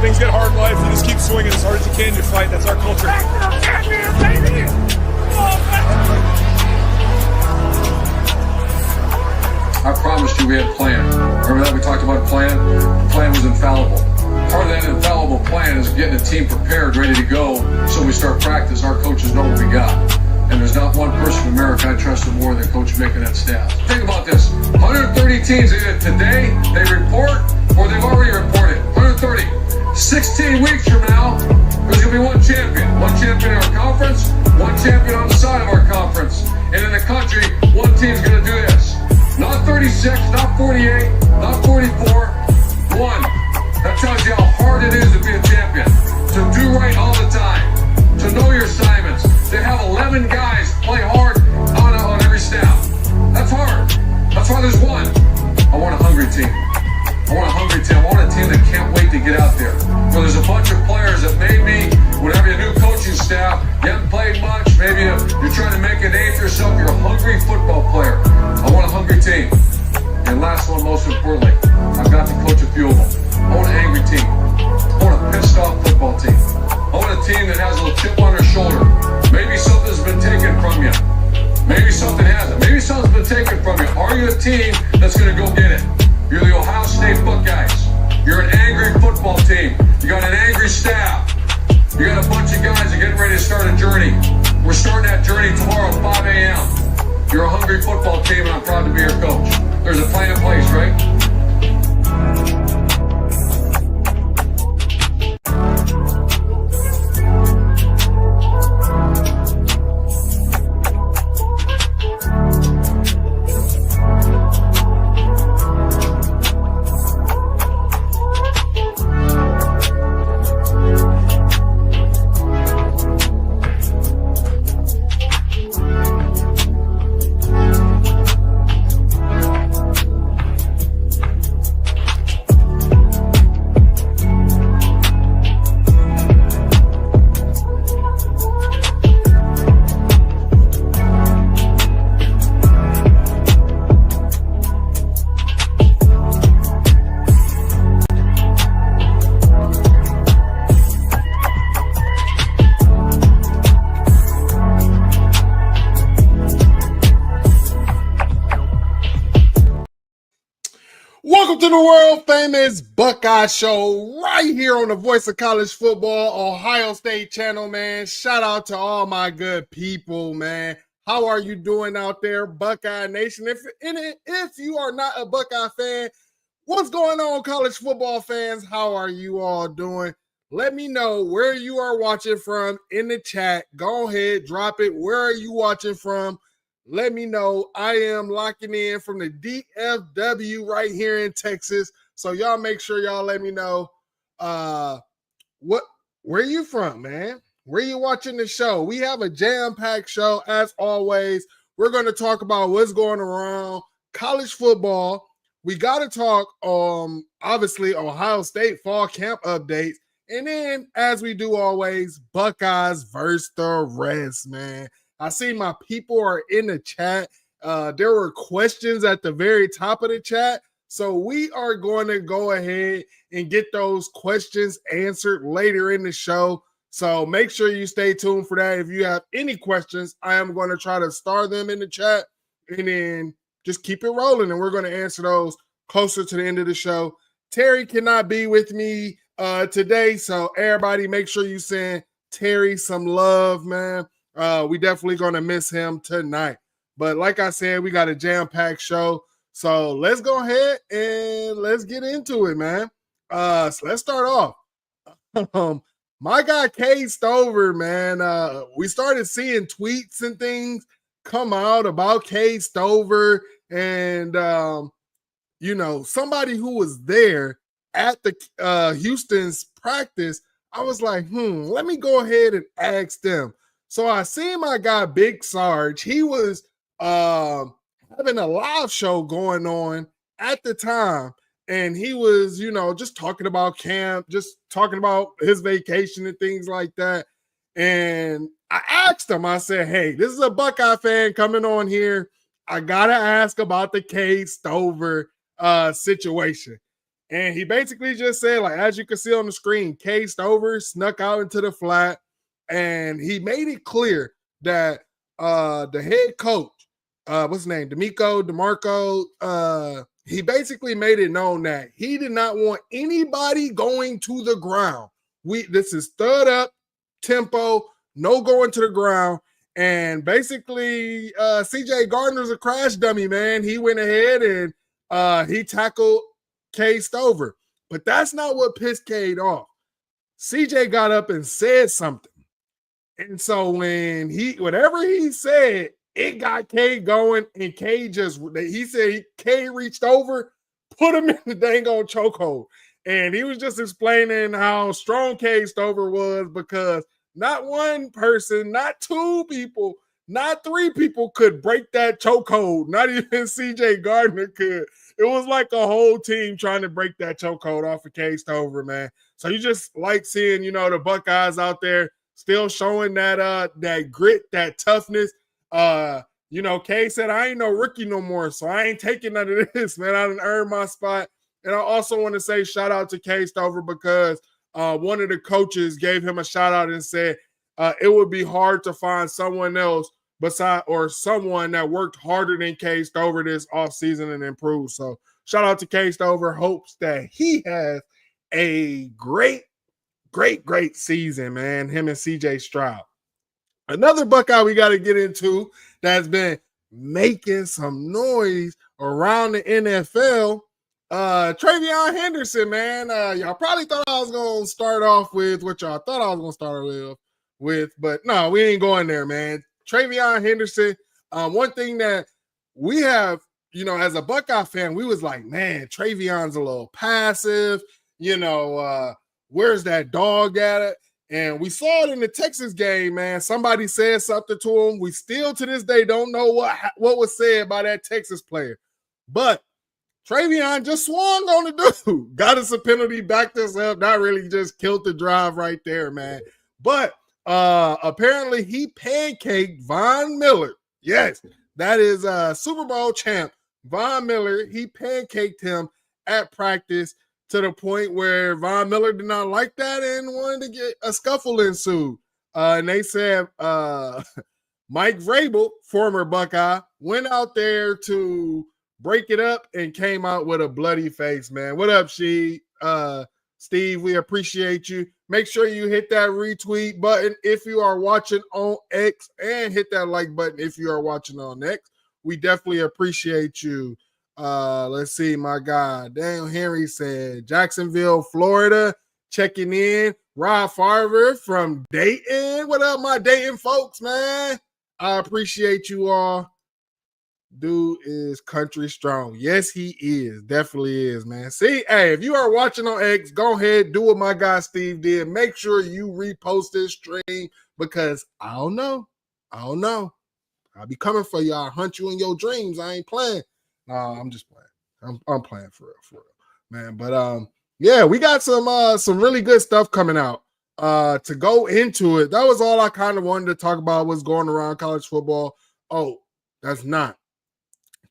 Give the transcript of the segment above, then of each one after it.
things get hard in life, you just keep swinging as hard as you can, you fight. That's our culture. I promised you we had a plan. Remember that we talked about a plan? The plan was infallible. Part of that infallible plan is getting a team prepared, ready to go, so we start practice. Our coaches know what we got. And there's not one person in America I trusted more than Coach Mick and that staff. Think about this. 130 teams either today, they report, or they've already reported. 130. 16 weeks from now, there's going to be one champion. One champion in our conference, one champion on the side of our conference. And in the country, one team's going to do this. Not 36, not 48, not 44, one. That tells you how hard it is to be a champion. To do right all the time. To know your assignments. To have 11 guys play hard on every snap. That's hard. That's why there's one. I want a hungry team. I want a hungry team. I want a team that can't wait to get out there. So there's a bunch of players that maybe, whenever a new coaching staff, you haven't played much, maybe you're trying to make a name for yourself, you're a hungry football player. I want a hungry team. And last one, most importantly, I've got to coach a few of them. I want an angry team. I want a pissed off football team. I want a team that has a little chip on their shoulder. Maybe something's been taken from you. Maybe something hasn't. Maybe something's been taken from you. Are you a team that's going to go get it? You're the Ohio State Buckeyes. You're an angry football team. You got an angry staff. You got a bunch of guys that are getting ready to start a journey. We're starting that journey tomorrow at 5 a.m. You're a hungry football team, and I'm proud to be your coach. There's a plan in place, right? Welcome to the world famous Buckeye Show right here on the Voice of College Football, Ohio State channel, man. Shout out to all my good people, man. How are you doing out there, Buckeye Nation? If you are not a Buckeye fan, what's going on, college football fans? How are you all doing? Let me know where you are watching from in the chat. Go ahead, drop it. Where are you watching from? Let me know. I am locking in from the DFW right here in Texas. So y'all make sure y'all let me know where you from, man. Where you watching the show? We have a jam-packed show as always. We're going to talk about what's going around college football. We got to talk obviously Ohio State fall camp updates. And then, as we do always, Buckeyes versus the rest, man. I see my people are in the chat. There were questions at the very top of the chat. So we are going to go ahead and get those questions answered later in the show. So make sure you stay tuned for that. If you have any questions, I am going to try to star them in the chat and then just keep it rolling. And we're going to answer those closer to the end of the show. Terry cannot be with me today. So everybody make sure you send Terry some love, man. We definitely going to miss him tonight. But like I said, we got a jam-packed show. So let's go ahead and let's get into it, man. So let's start off. My guy, Cade Stover, man, we started seeing tweets and things come out about Cade Stover and, somebody who was there at the Houston's practice. I was like, let me go ahead and ask them. So I seen my guy, Big Sarge. He was having a live show going on at the time. And he was, just talking about camp, just talking about his vacation and things like that. And I asked him, I said, hey, this is a Buckeye fan coming on here. I got to ask about the Cade Stover situation. And he basically just said, like, as you can see on the screen, Cade Stover snuck out into the flat, and he made it clear that the head coach, what's his name, DeMarco, he basically made it known that he did not want anybody going to the ground. This is third up tempo, no going to the ground. And basically, CJ Gardner's a crash dummy, man. He went ahead and he tackled Cade Stover. But that's not what pissed Cade off. CJ got up and said something. And so when whatever he said, it got Cade going, and Cade Cade reached over, put him in the dang old chokehold. And he was just explaining how strong Cade Stover was, because not one person, not two people, not three people could break that chokehold. Not even CJ Gardner could. It was like a whole team trying to break that chokehold off of Cade Stover, man. So you just like seeing, the Buckeyes out there still showing that grit, that toughness. Cade said, I ain't no rookie no more, so I ain't taking none of this, man. I done earned my spot. And I also want to say shout out to Cade Stover, because one of the coaches gave him a shout out and said it would be hard to find someone else someone that worked harder than Cade Stover this offseason and improved. So shout out to Cade Stover. Hopes that he has a great season, man. Him and CJ Stroud. Another Buckeye we got to get into that's been making some noise around the NFL. Trayvon Henderson, man. Y'all probably thought I was gonna start off with what y'all thought I was gonna start with, but no, we ain't going there, man. Trayvon Henderson. One thing that we have, as a Buckeye fan, we was like, man, Trayvon's a little passive. Where's that dog at it? And we saw it in the Texas game, man. Somebody said something to him. We still to this day don't know what was said by that Texas player, but Trayvon just swung on the dude, got us a penalty, backed us up, not really, just killed the drive right there, man. But apparently he pancaked Von Miller. Yes, that is Super Bowl champ Von Miller. He pancaked him at practice to the point where Von Miller did not like that and wanted to get a scuffle ensued. And they said Mike Vrabel, former Buckeye, went out there to break it up and came out with a bloody face, man. What up, Steve? We appreciate you. Make sure you hit that retweet button if you are watching on X, and hit that like button if you are watching on X. We definitely appreciate you. Let's see, my guy Daniel Henry said Jacksonville, Florida, checking in. Rob Farver from Dayton. What up, my Dayton folks, man? I appreciate you all. Dude is country strong. Yes, he is. Definitely is, man. See, hey, if you are watching on X, go ahead, do what my guy Steve did. Make sure you repost this stream, because I don't know. I'll be coming for you. I'll hunt you in your dreams. I ain't playing. I'm just playing. I'm playing for real, man. But yeah, we got some really good stuff coming out. To go into it, that was all I kind of wanted to talk about, what's going around college football. Oh, that's not.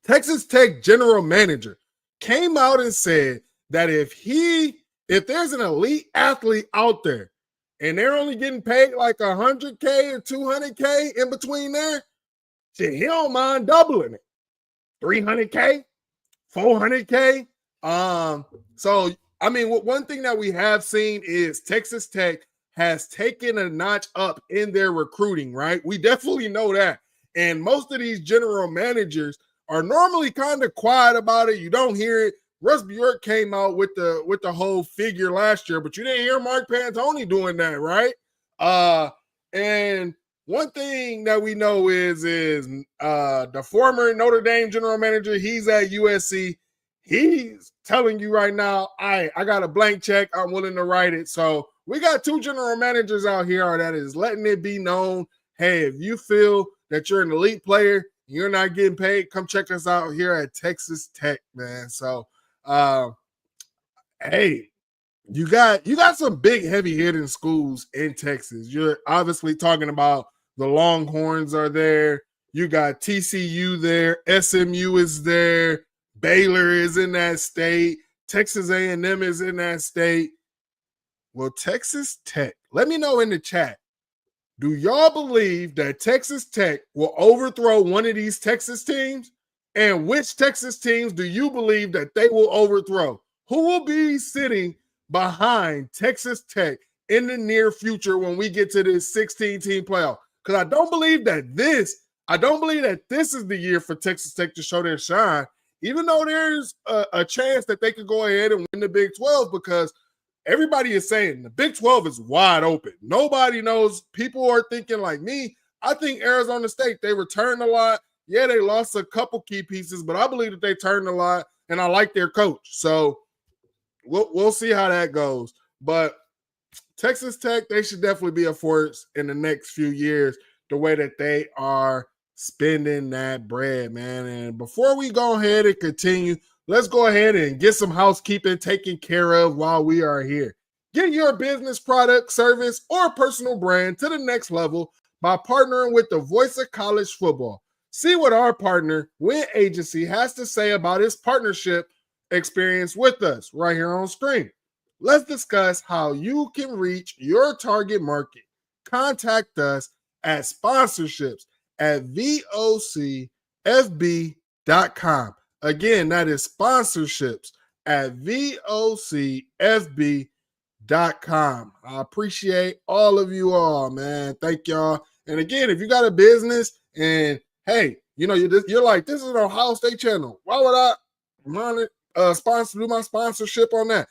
Texas Tech general manager came out and said that if there's an elite athlete out there and they're only getting paid like $100K or $200K in between there, shit, he don't mind doubling it. $300K, $400K. So I mean, one thing that we have seen is Texas Tech has taken a notch up in their recruiting, right? We definitely know that. And most of these general managers are normally kind of quiet about it. You don't hear it. Russ Bjork came out with the whole figure last year, but you didn't hear Mark Pantoni doing that, right? And one thing that we know is the former Notre Dame general manager, he's at USC. He's telling you right now, I got a blank check. I'm willing to write it. So we got two general managers out here that is letting it be known, hey, if you feel that you're an elite player, you're not getting paid, come check us out here at Texas Tech, man. So, hey, you got some big, heavy-hitting schools in Texas. You're obviously talking about the Longhorns are there. You got TCU there. SMU is there. Baylor is in that state. Texas A&M is in that state. Well, Texas Tech, let me know in the chat. Do y'all believe that Texas Tech will overthrow one of these Texas teams? And which Texas teams do you believe that they will overthrow? Who will be sitting behind Texas Tech in the near future when we get to this 16-team playoff? Because I don't believe that this is the year for Texas Tech to show their shine, even though there's a chance that they could go ahead and win the Big 12, because everybody is saying the Big 12 is wide open. Nobody knows. People are thinking like me. I think Arizona State, they returned a lot. Yeah, they lost a couple key pieces, but I believe that they turned a lot, and I like their coach. So we'll see how that goes. But Texas Tech, they should definitely be a force in the next few years, the way that they are spending that bread, man. And before we go ahead and continue, let's go ahead and get some housekeeping taken care of while we are here. Get your business, product, service, or personal brand to the next level by partnering with the voice of college football. See what our partner, Win Agency, has to say about his partnership experience with us right here on screen. Let's discuss how you can reach your target market. Contact us at sponsorships@vocfb.com. Again, that is sponsorships@vocfb.com. I appreciate all of you all, man. Thank y'all. And again, if you got a business and hey, you know, you're like, this is an Ohio State channel. Why would I do my sponsorship on that?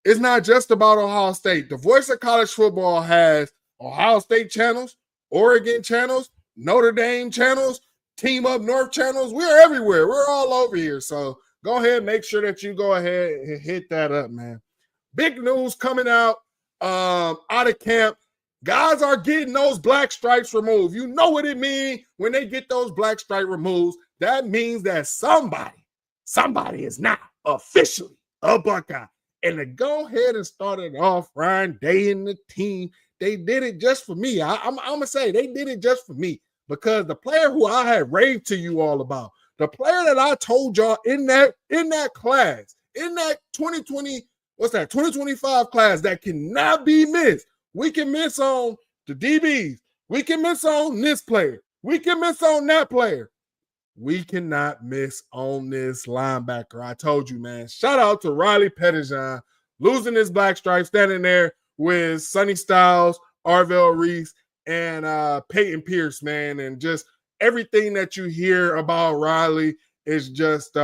It's not just about Ohio State. The Voice of College Football has Ohio State channels, Oregon channels, Notre Dame channels, Team Up North channels. We're everywhere. We're all over here. So go ahead and make sure that you go ahead and hit that up, man. Big news coming out of camp. Guys are getting those black stripes removed. You know what it means when they get those black stripe removed. That means that somebody is now officially a Buckeye. And to go ahead and start it off, Ryan Day and the team, they did it just for me. I'm going to say they did it just for me, because the player who I had raved to you all about, the player that I told y'all in that class, in that 2025 class that cannot be missed. We can miss on the DBs. We can miss on this player. We can miss on that player. We cannot miss on this linebacker. I told you, man. Shout out to Riley Pettijohn, losing his black stripe, standing there with Sonny Styles, Arvell Reese, and Peyton Pierce, man. And just everything that you hear about Riley is just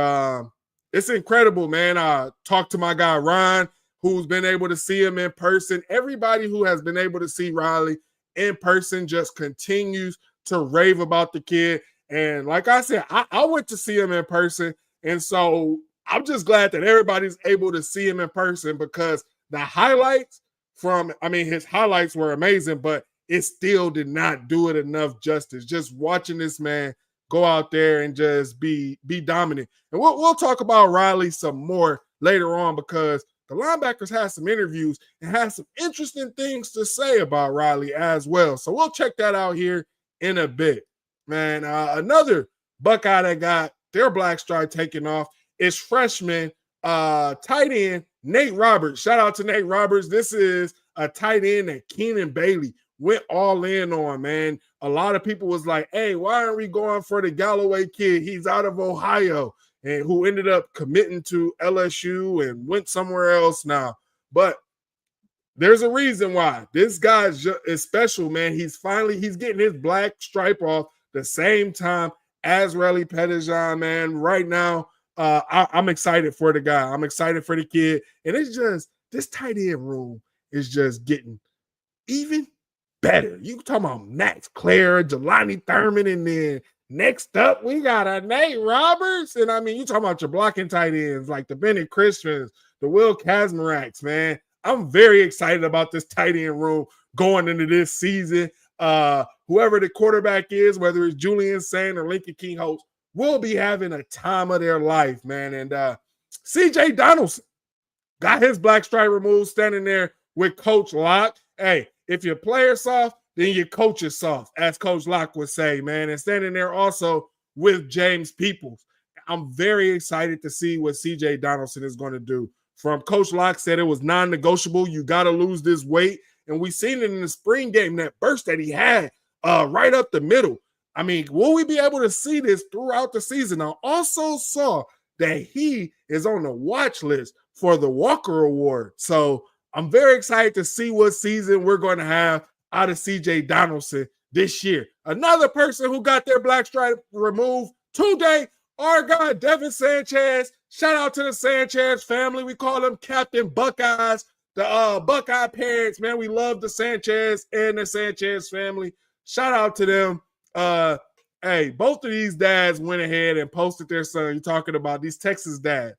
it's incredible, man. I talked to my guy Ryan, who's been able to see him in person. Everybody who has been able to see Riley in person just continues to rave about the kid. And like I said, I went to see him in person. And so I'm just glad that everybody's able to see him in person, because the highlights his highlights were amazing, but it still did not do it enough justice. Just watching this man go out there and just be dominant. And we'll talk about Riley some more later on, because the linebackers had some interviews and had some interesting things to say about Riley as well. So we'll check that out here in a bit. Man, another Buckeye that got their black stripe taken off is freshman tight end Nate Roberts. Shout out to Nate Roberts. This is a tight end that Keenan Bailey went all in on, man. A lot of people was like, hey, why aren't we going for the Galloway kid? He's out of Ohio, and who ended up committing to LSU and went somewhere else now. But there's a reason why. This guy is special, man. He's getting his black stripe off the same time as Riley Pettijohn, man. Right now, I'm excited for the guy. I'm excited for the kid. And it's just, this tight end room is just getting even better. You talking about Max Clare, Jelani Thurman, and then next up, we got a Nate Roberts. And I mean, you talking about your blocking tight ends like the Bennett Christians, the Will Kazmaraks, man. I'm very excited about this tight end room going into this season. Whoever the quarterback is, whether it's Julian Sain or Lincoln Kingholtz, will be having a time of their life, man. And CJ Donaldson got his black stripe removed, standing there with Coach Locke. Hey, if your player's soft, then your coach is soft, as Coach Locke would say, man. And standing there also with James Peoples. I'm very excited to see what CJ Donaldson is going to do from Coach Locke said it was non-negotiable. You got to lose this weight. And we seen it in the spring game, that burst that he had right up the middle. I mean, will we be able to see this throughout the season? I also saw that he is on the watch list for the Walker Award. So I'm very excited to see what season we're going to have out of CJ Donaldson this year. Another person who got their black stripe removed today, our guy Devin Sanchez. Shout out to the Sanchez family. We call them Captain Buckeyes, the Buckeye parents. Man, we love the Sanchez and the Sanchez family. Shout out to them. Hey, both of these dads went ahead and posted their son. You're talking about these Texas dads.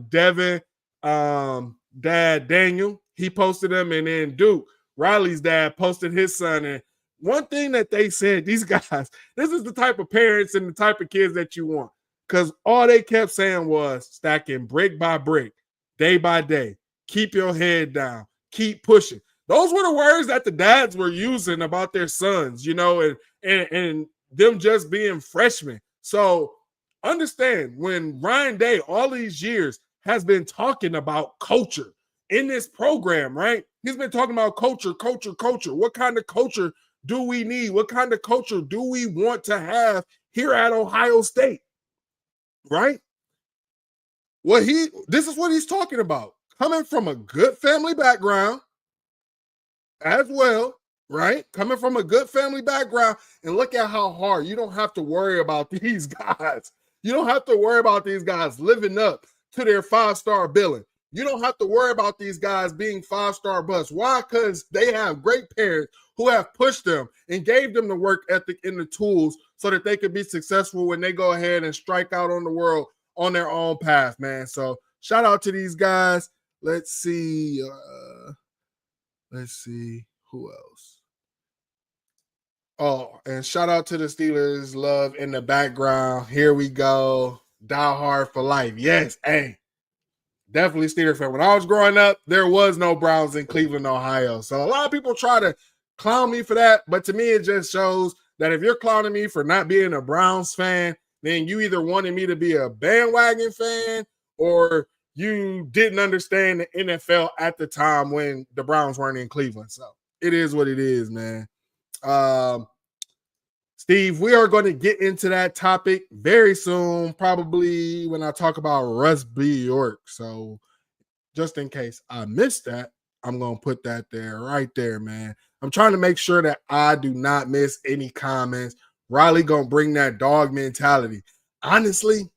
Devin, dad Daniel, he posted them, and then Duke, Riley's dad, posted his son. And one thing that they said, these guys, this is the type of parents and the type of kids that you want. Because all they kept saying was stacking brick by brick, day by day. Keep your head down. Keep pushing. Those were the words that the dads were using about their sons, you know, and them just being freshmen. So understand, when Ryan Day all these years has been talking about culture in this program, right? He's been talking about culture. What kind of culture do we need? What kind of culture do we want to have here at Ohio State? Right? This is what he's talking about. Coming from a good family background as well, right? Coming from a good family background, and look at how hard. You don't have to worry about these guys. You don't have to worry about these guys living up to their 5-star billing. You don't have to worry about these guys being 5-star busts. Why? Because they have great parents who have pushed them and gave them the work ethic and the tools so that they could be successful when they go ahead and strike out on the world on their own path, man. So shout out to these guys. Let's see who else. Oh, and shout out to the Steelers. Love in the background. Here we go. Die hard for life. Yes, hey. Definitely Steelers fan. When I was growing up, there was no Browns in Cleveland, Ohio. So a lot of people try to clown me for that, but to me, it just shows that if you're clowning me for not being a Browns fan, then you either wanted me to be a bandwagon fan or you didn't understand the NFL at the time when the Browns weren't in Cleveland. So it is what it is, man. Steve, we are going to get into that topic very soon, probably when I talk about Russ B. York. So just in case I missed that, I'm going to put that there, right there, man. I'm trying to make sure that I do not miss any comments. Riley going to bring that dog mentality. Honestly,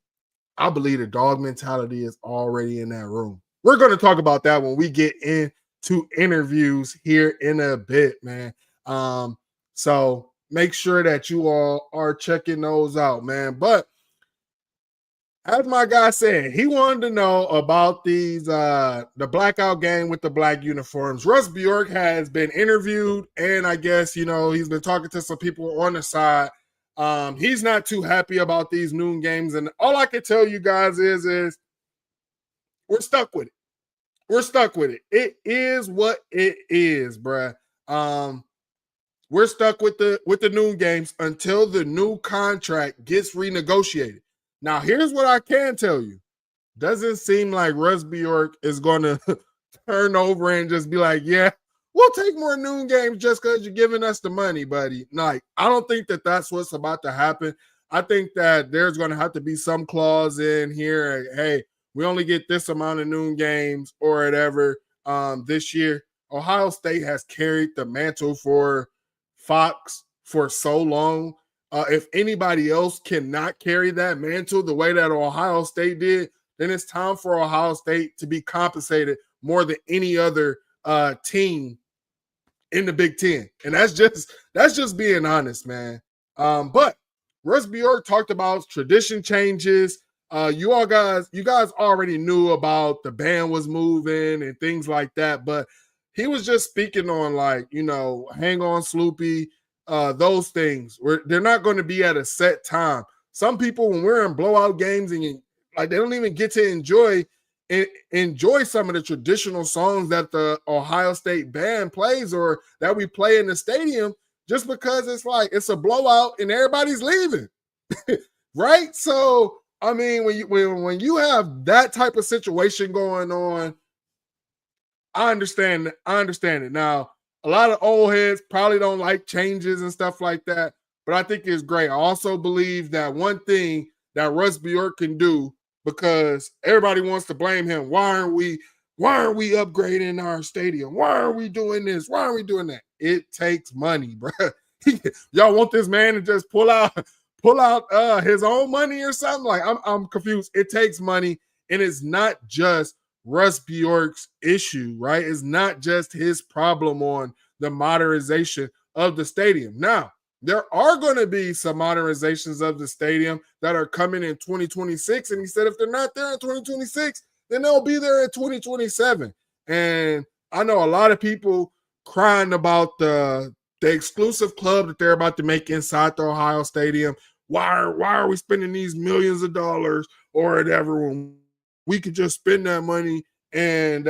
I believe the dog mentality is already in that room. We're going to talk about that when we get into interviews here in a bit, man. So make sure that you all are checking those out, man. But as my guy said, he wanted to know about these the blackout game with the black uniforms. Russ Bjork has been interviewed, and I guess, you know, he's been talking to some people on the side. He's not too happy about these noon games, and all I can tell you guys is we're stuck with it. We're stuck with it. It is what it is, bruh. We're stuck with the noon games until the new contract gets renegotiated. Now, here's what I can tell you. Doesn't seem like Russ Bjork is going to turn over and just be like, yeah, we'll take more noon games just because you're giving us the money, buddy. Like, I don't think that that's what's about to happen. I think that there's going to have to be some clause in here. Hey, we only get this amount of noon games or whatever this year. Ohio State has carried the mantle for Fox for so long. If anybody else cannot carry that mantle the way that Ohio State did, then it's time for Ohio State to be compensated more than any other team in the Big Ten. And that's just being honest, man. But Russ Bjork talked about tradition changes. You guys already knew about the band was moving and things like that, but he was just speaking on, like, you know, hang on, Sloopy, those things where they're not going to be at a set time. Some people, when we're in blowout games and like they don't even get to enjoy some of the traditional songs that the Ohio State band plays or that we play in the stadium, just because it's like it's a blowout and everybody's leaving, right? So I mean, when you have that type of situation going on, I understand it. Now, a lot of old heads probably don't like changes and stuff like that, but I think it's great. I also believe that one thing that Russ Bjork can do, because everybody wants to blame him. Why aren't we upgrading our stadium? Why are we doing this? Why are we doing that? It takes money, bro. Y'all want this man to just pull out his own money or something? Like, I'm confused. It takes money, and it's not just Russ Bjork's issue, right? It's not just his problem on the modernization of the stadium. Now, there are going to be some modernizations of the stadium that are coming in 2026. And he said if they're not there in 2026, then they'll be there in 2027. And I know a lot of people crying about the exclusive club that they're about to make inside the Ohio Stadium. Why are we spending these millions of dollars or whatever when we could just spend that money and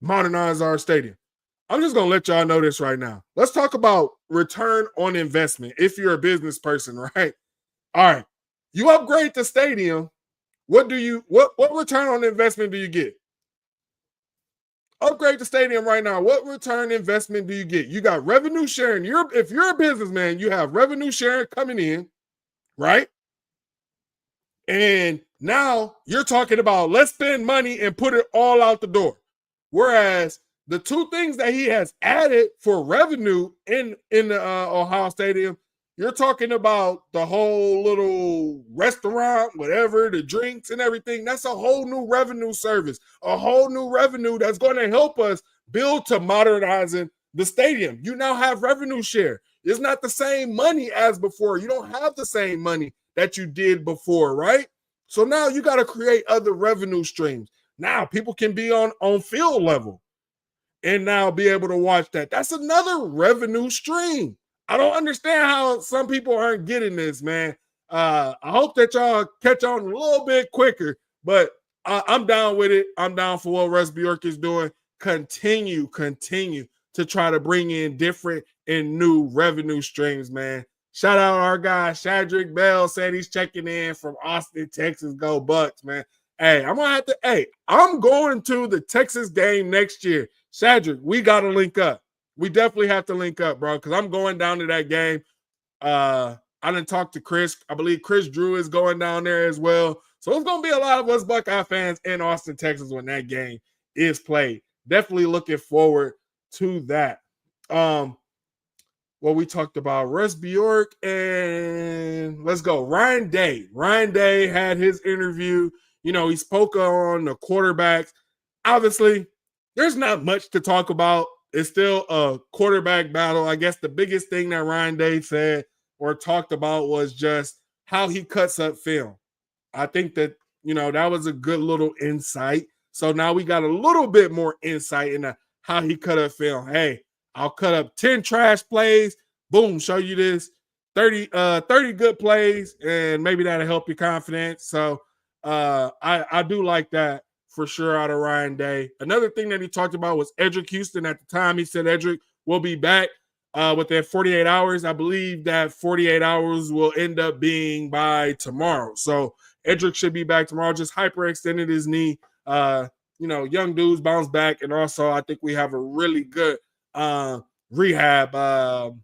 modernize our stadium? I'm just gonna let y'all know this right now. Let's talk about return on investment. If you're a business person, right? All right, you upgrade the stadium. What return on investment do you get? Upgrade the stadium right now. What return investment do you get? You got revenue sharing. If you're a businessman, you have revenue sharing coming in, right? And now you're talking about let's spend money and put it all out the door. Whereas the two things that he has added for revenue in the Ohio Stadium, you're talking about the whole little restaurant, whatever, the drinks and everything. That's a whole new revenue service, a whole new revenue that's going to help us build to modernizing the stadium. You now have revenue share. It's not the same money as before. You don't have the same money that you did before, right? So now you got to create other revenue streams. Now people can be on field level and now be able to watch that. That's another revenue stream. I don't understand how some people aren't getting this, man. I hope that y'all catch on a little bit quicker, but I'm down with it. I'm down for what Russ Bjork is doing. Continue to try to bring in different and new revenue streams, man. Shout out our guy, Shadrick Bell, said he's checking in from Austin, Texas. Go Bucks, man. Hey, I'm going to the Texas game next year. Shadrick, we got to link up. We definitely have to link up, bro, because I'm going down to that game. I didn't talk to Chris. I believe Chris Drew is going down there as well. So it's going to be a lot of us Buckeye fans in Austin, Texas when that game is played. Definitely looking forward to that. Well, we talked about Russ Bjork, and let's go. Ryan Day. Ryan Day had his interview. You know, he spoke on the quarterbacks. Obviously, there's not much to talk about. It's still a quarterback battle. I guess the biggest thing that Ryan Day said or talked about was just how he cuts up film. I think that, you know, that was a good little insight. So now we got a little bit more insight into how he cut up film. Hey, I'll cut up 10 trash plays. Boom, show you this 30 good plays, and maybe that'll help your confidence. So I do like that for sure out of Ryan Day. Another thing that he talked about was Edric Houston. At the time, he said Edric will be back within 48 hours. I believe that 48 hours will end up being by tomorrow. So Edric should be back tomorrow. Just hyperextended his knee. You know, young dudes bounce back. And also, I think we have a really good rehab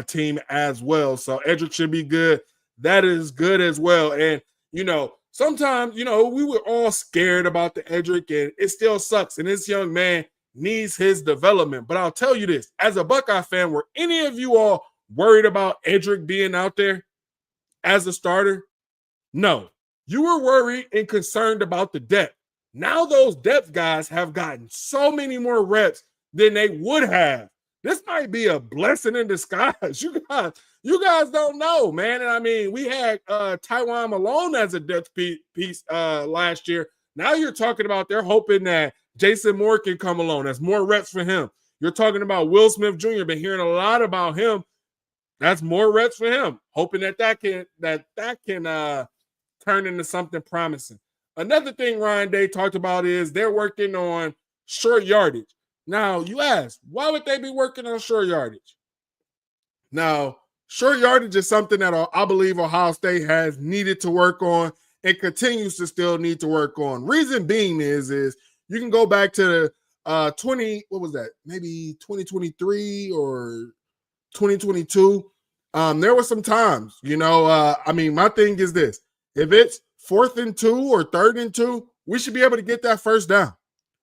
team as well. So Edric should be good. That is good as well. And, you know, sometimes, you know, we were all scared about the Edric, and it still sucks. And this young man needs his development. But I'll tell you this, as a Buckeye fan, were any of you all worried about Edric being out there as a starter? No. You were worried and concerned about the depth. Now those depth guys have gotten so many more reps than they would have. This might be a blessing in disguise. You guys don't know, man. And I mean, we had Trayvon Malone as a depth piece last year. Now you're talking about they're hoping that Jason Moore can come along. That's more reps for him. You're talking about Will Smith Jr. Been hearing a lot about him. That's more reps for him. Hoping that can turn into something promising. Another thing Ryan Day talked about is they're working on short yardage. Now, you ask, why would they be working on short yardage? Now, Short yardage is something that I believe Ohio State has needed to work on and continues to still need to work on. Reason being is you can go back to the what was that? Maybe 2023 or 2022. There were some times, my thing is this. If it's 4th and 2 or 3rd and 2, we should be able to get that first down.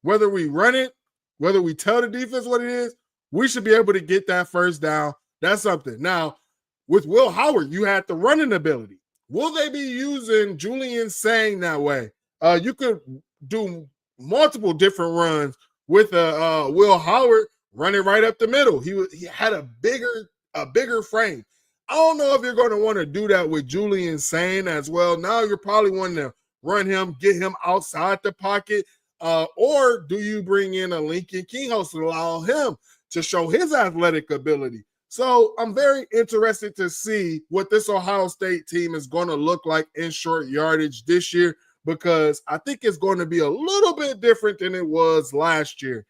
Whether we run it, whether we tell the defense what it is, we should be able to get that first down. That's something. Now, with Will Howard, you had the running ability. Will they be using Julian Sang that way? You could do multiple different runs with Will Howard running right up the middle. He had a bigger frame. I don't know if you're going to want to do that with Julian Sang as well. Now you're probably wanting to run him, get him outside the pocket, or do you bring in a Lincoln Kinghouse to allow him to show his athletic ability? So I'm very interested to see what this Ohio State team is going to look like in short yardage this year, because I think it's going to be a little bit different than it was last year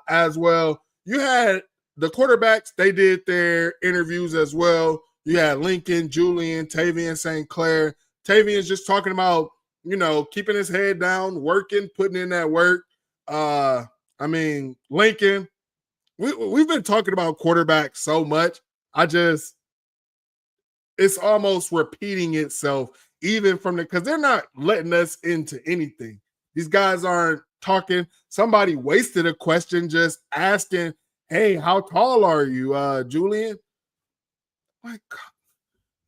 as well. You had the quarterbacks, they did their interviews as well. You had Lincoln, Julian, Tavian St. Clair. Tavian's just talking about, keeping his head down, working, putting in that work. Lincoln, we've been talking about quarterbacks so much. It's almost repeating itself, even because they're not letting us into anything. These guys aren't talking. Somebody wasted a question just asking, hey, how tall are you, Julian? Like,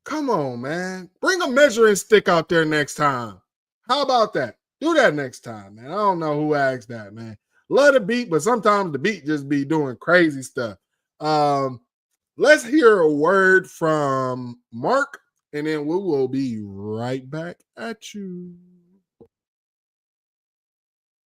come on, man. Bring a measuring stick out there next time. How about that? Do that next time, man. I don't know who asked that, man. Love the beat, but sometimes the beat just be doing crazy stuff. Let's hear a word from Mark, and then we will be right back at you.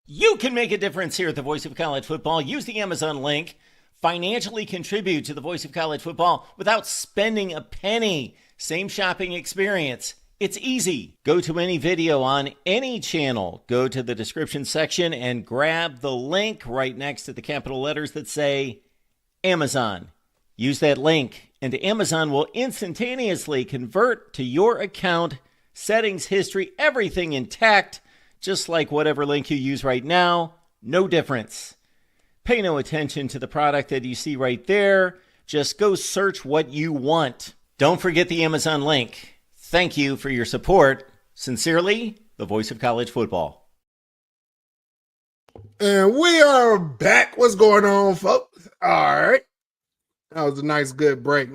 You can make a difference here at the Voice of College Football. Use the Amazon link. Financially contribute to the Voice of College Football without spending a penny. Same shopping experience. It's easy. Go to any video on any channel. Go to the description section and grab the link right next to the capital letters that say Amazon. Use that link, and Amazon will instantaneously convert to your account, settings, history, everything intact, just like whatever link you use right now. No difference. Pay no attention to the product that you see right there. Just go search what you want. Don't forget the Amazon link. Thank you for your support. Sincerely, the Voice of College Football. And we are back. What's going on, folks? All right. That was a nice, good break.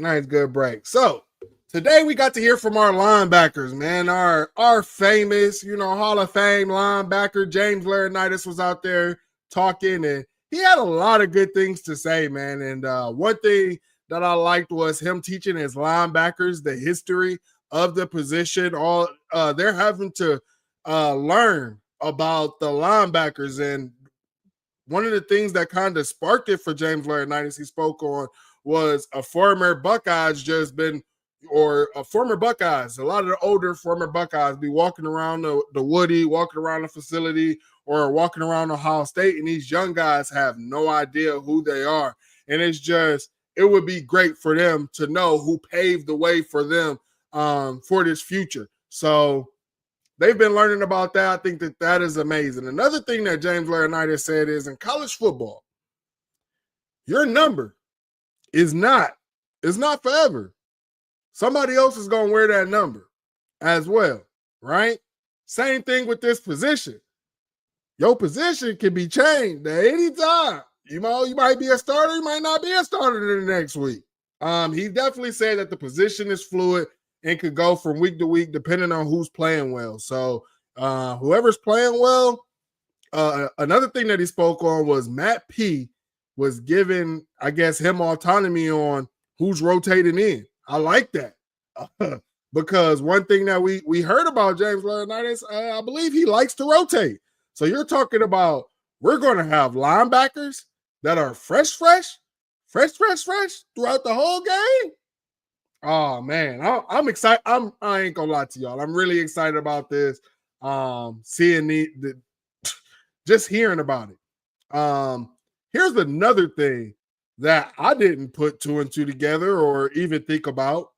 So today we got to hear from our linebackers, man. Our famous, Hall of Fame linebacker, James Laurinaitis, was out there talking, and he had a lot of good things to say, man. And one thing that I liked was him teaching his linebackers the history of the position. They're having to learn about the linebackers. And one of the things that kind of sparked it for James Laurinaitis, he spoke on, was a former Buckeyes a lot of the older former Buckeyes be walking around the Woody, walking around the facility, or walking around Ohio State, and these young guys have no idea who they are. And it would be great for them to know who paved the way for them for this future. So they've been learning about that. I think that is amazing. Another thing that James Laurinaitis said is, in college football, your number is not forever. Somebody else is going to wear that number as well, right? Same thing with this position. Your position can be changed at any time. You might be a starter, you might not be a starter the next week. He definitely said that the position is fluid and could go from week to week depending on who's playing well. So whoever's playing well, another thing that he spoke on was Matt P was giving, I guess, him autonomy on who's rotating in. I like that because one thing that we heard about James Laurinaitis, I believe he likes to rotate. So you're talking about we're going to have linebackers that are fresh throughout the whole game. Oh man, I'm excited. I ain't gonna lie to y'all. I'm really excited about this. Seeing just hearing about it. Here's another thing that I didn't put two and two together or even think about.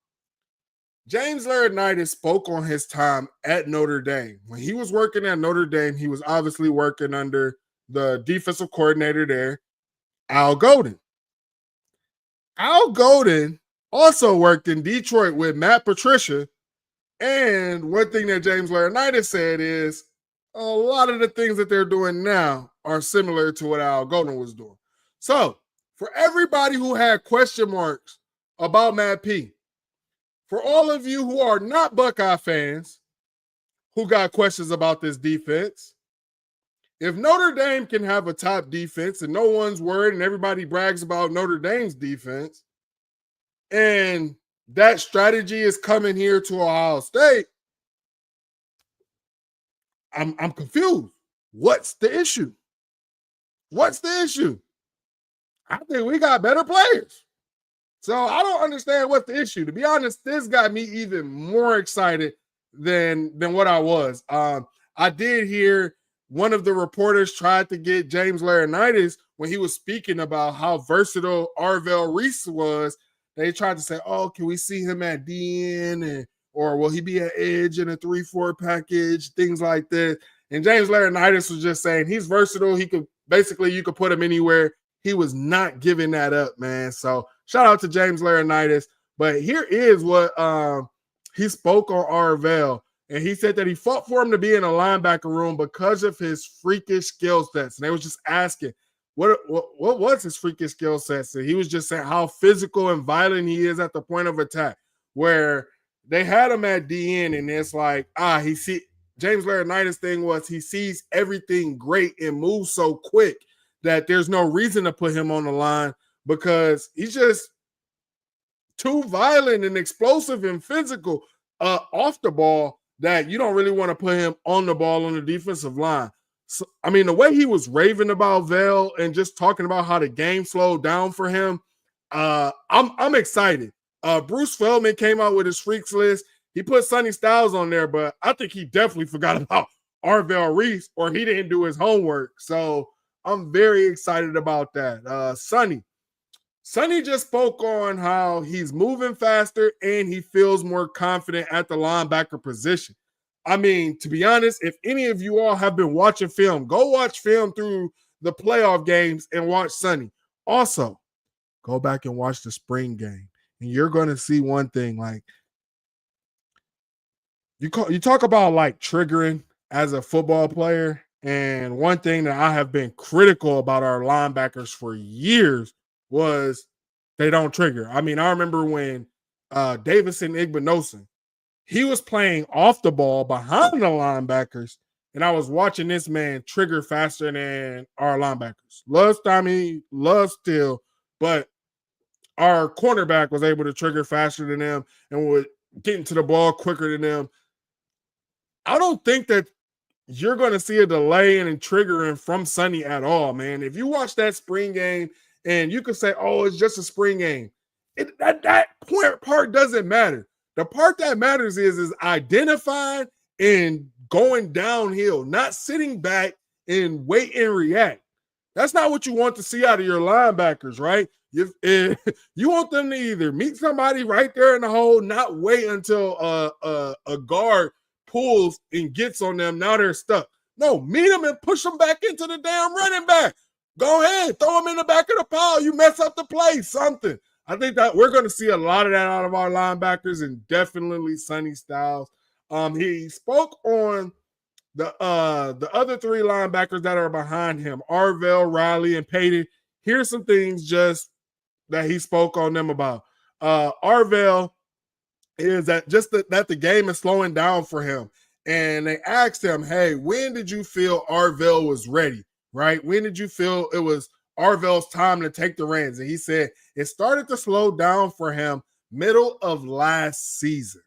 James Laurinaitis spoke on his time at Notre Dame. When he was working at Notre Dame, he was obviously working under the defensive coordinator there, Al Golden. Al Golden also worked in Detroit with Matt Patricia. And one thing that James Laurinaitis said is a lot of the things that they're doing now are similar to what Al Golden was doing. So for everybody who had question marks about Matt P, for all of you who are not Buckeye fans who got questions about this defense, if Notre Dame can have a top defense and no one's worried and everybody brags about Notre Dame's defense, and that strategy is coming here to Ohio State, I'm confused. What's the issue? What's the issue? I think we got better players. So I don't understand what's the issue. To be honest, this got me even more excited than what I was. I did hear one of the reporters tried to get James Laurinaitis when he was speaking about how versatile Arvell Reese was. They tried to say, oh, can we see him at DN or will he be at edge in a 3-4 package, things like that. And James Laurinaitis was just saying he's versatile. He could basically, you could put him anywhere. He was not giving that up, man. So shout out to James Laurinaitis. But here is what he spoke on Arvell. And he said that he fought for him to be in a linebacker room because of his freakish skill sets. And they was just asking, what was his freakish skill sets? And he was just saying how physical and violent he is at the point of attack, where they had him at DN, and it's like, James Laurinaitis' thing was he sees everything great and moves so quick that there's no reason to put him on the line because he's just too violent and explosive and physical off the ball that you don't really want to put him on the ball on the defensive line. So, I mean, the way he was raving about Vel and just talking about how the game slowed down for him, I'm excited. Bruce Feldman came out with his freaks list. He put Sonny Styles on there, but I think he definitely forgot about Arvell Reese or he didn't do his homework. So I'm very excited about that. Sonny just spoke on how he's moving faster and he feels more confident at the linebacker position. I mean, to be honest, if any of you all have been watching film, go watch film through the playoff games and watch Sonny. Also, go back and watch the spring game. And you're going to see one thing, like, you talk about like triggering as a football player. And one thing that I have been critical about our linebackers for years was they don't trigger. I mean, I remember when Davison Igbinosun, he was playing off the ball behind the linebackers, and I was watching this man trigger faster than our linebackers. Love Tommy, love Steele, but our cornerback was able to trigger faster than them and would get into the ball quicker than them. I don't think that you're going to see a delay in triggering from Sonny at all, man. If you watch that spring game, and you could say, oh, it's just a spring game, that part doesn't matter. The part that matters is identifying and going downhill, not sitting back and wait and react. That's not what you want to see out of your linebackers, right? You want them to either meet somebody right there in the hole, not wait until a guard pulls and gets on them. Now they're stuck. No, meet them and push them back into the damn running back. Go ahead, throw them in the back of the pile. You mess up the play, something. I think that we're going to see a lot of that out of our linebackers and definitely Sonny Styles. He spoke on the other three linebackers that are behind him, Arvell, Riley, and Payton. Here's some things just that he spoke on them about. Arvell is that the game is slowing down for him. And they asked him, hey, when did you feel Arvell was ready, right? When did you feel it was Arvell's time to take the reins? And he said it started to slow down for him middle of last season.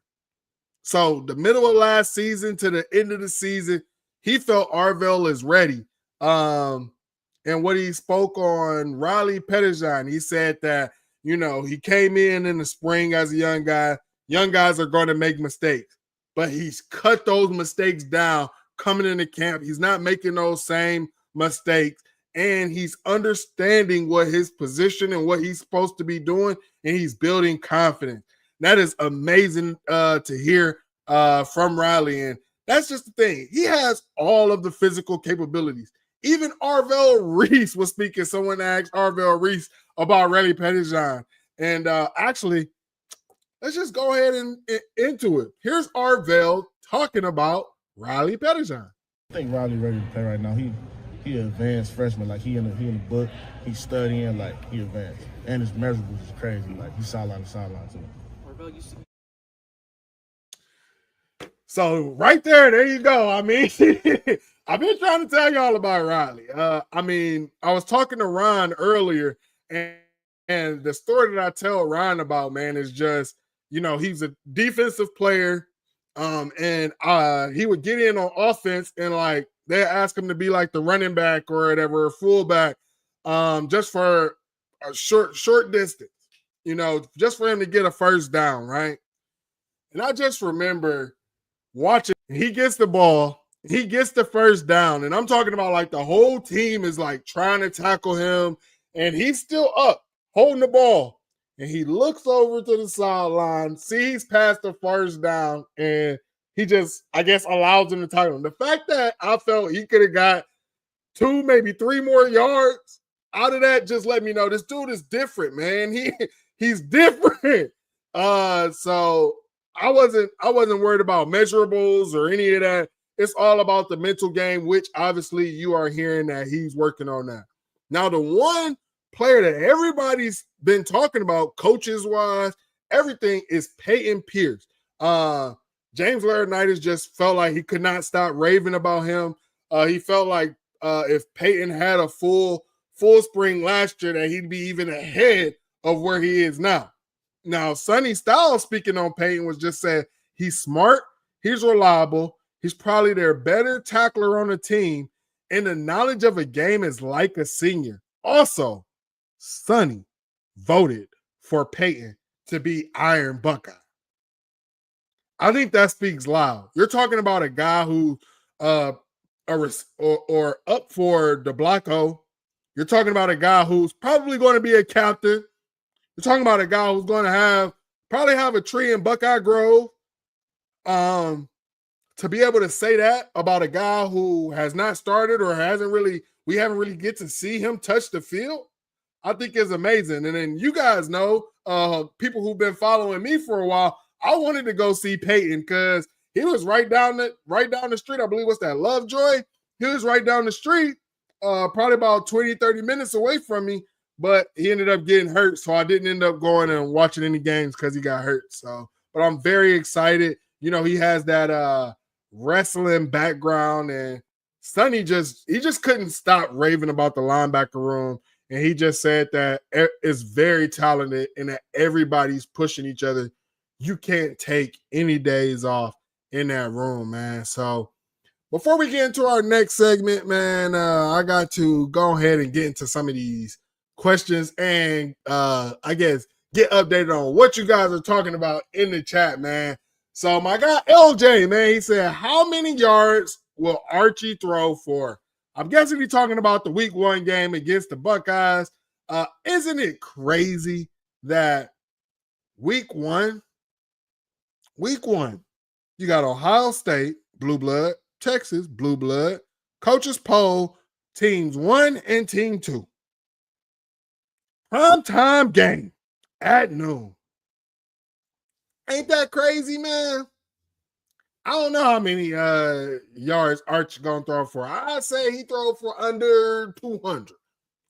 So the middle of last season to the end of the season, he felt Arvell is ready. And what he spoke on Riley Pettijohn, he said that, he came in the spring as a young guy. Young guys are going to make mistakes, but he's cut those mistakes down coming into camp. He's not making those same mistakes. And he's understanding what his position and what he's supposed to be doing, and he's building confidence. That is amazing to hear from Riley. And that's just the thing. He has all of the physical capabilities. Even Arvell Reese was speaking. Someone asked Arvell Reese about Riley Pettijohn. And actually, let's just go ahead and into it. Here's Arvell talking about Riley Pettijohn. I think Riley ready to play right now. He an advanced freshman. Like he in the book. He's studying. Like he advanced. And his measurables is crazy. Like he's sideline to sideline too. So right there you go. I mean, I've been trying to tell y'all about Riley. I mean, I was talking to Ron earlier, and the story that I tell Ron about, man, is just, you know, he's a defensive player. And he would get in on offense and like they ask him to be like the running back or whatever, or fullback, just for a short distance, you know, just for him to get a first down, right? And I just remember watching, he gets the ball, he gets the first down, and I'm talking about like the whole team is like trying to tackle him, and he's still up holding the ball. And he looks over to the sideline, sees past the first down, and he just, I guess, allows him to tackle him. The fact that I felt he could have got 2, maybe 3 more yards out of that just let me know this dude is different, man. He's different. So I wasn't worried about measurables or any of that. It's all about the mental game, which obviously you are hearing that he's working on that. Now, the one player that everybody's been talking about, coaches-wise, everything, is Peyton Pierce. James Laurinaitis just felt like he could not stop raving about him. He felt like if Peyton had a full spring last year, that he'd be even ahead of where he is now. Now, Sonny Styles, speaking on Peyton, was just saying he's smart, he's reliable, he's probably their better tackler on the team, and the knowledge of a game is like a senior. Also, Sonny voted for Peyton to be Iron Buckeye. I think that speaks loud. You're talking about a guy who or up for the Black O. You're talking about a guy who's probably going to be a captain. You're talking about a guy who's going to probably have a tree in Buckeye Grove. To be able to say that about a guy who has not started or we haven't really get to see him touch the field, I think is amazing. And then you guys know, people who've been following me for a while, I wanted to go see Peyton because he was right down the street. I believe what's that, Lovejoy? He was right down the street, probably about 20, 30 minutes away from me, but he ended up getting hurt. So I didn't end up going and watching any games because he got hurt. So, but I'm very excited. You know, he has that wrestling background, and Sonny he just couldn't stop raving about the linebacker room. And he just said that it's very talented and that everybody's pushing each other. You can't take any days off in that room, man. So before we get into our next segment, man, I got to go ahead and get into some of these questions and I guess get updated on what you guys are talking about in the chat, man. So my guy LJ, man, he said, how many yards will Archie throw for? I'm guessing he's talking about the week 1 game against the Buckeyes. Isn't it crazy that week one, you got Ohio State, blue blood, Texas, blue blood, coaches poll, teams 1 and team 2. Primetime game at noon. Ain't that crazy, man? I don't know how many yards Arch gonna throw for. I say he throw for under 200.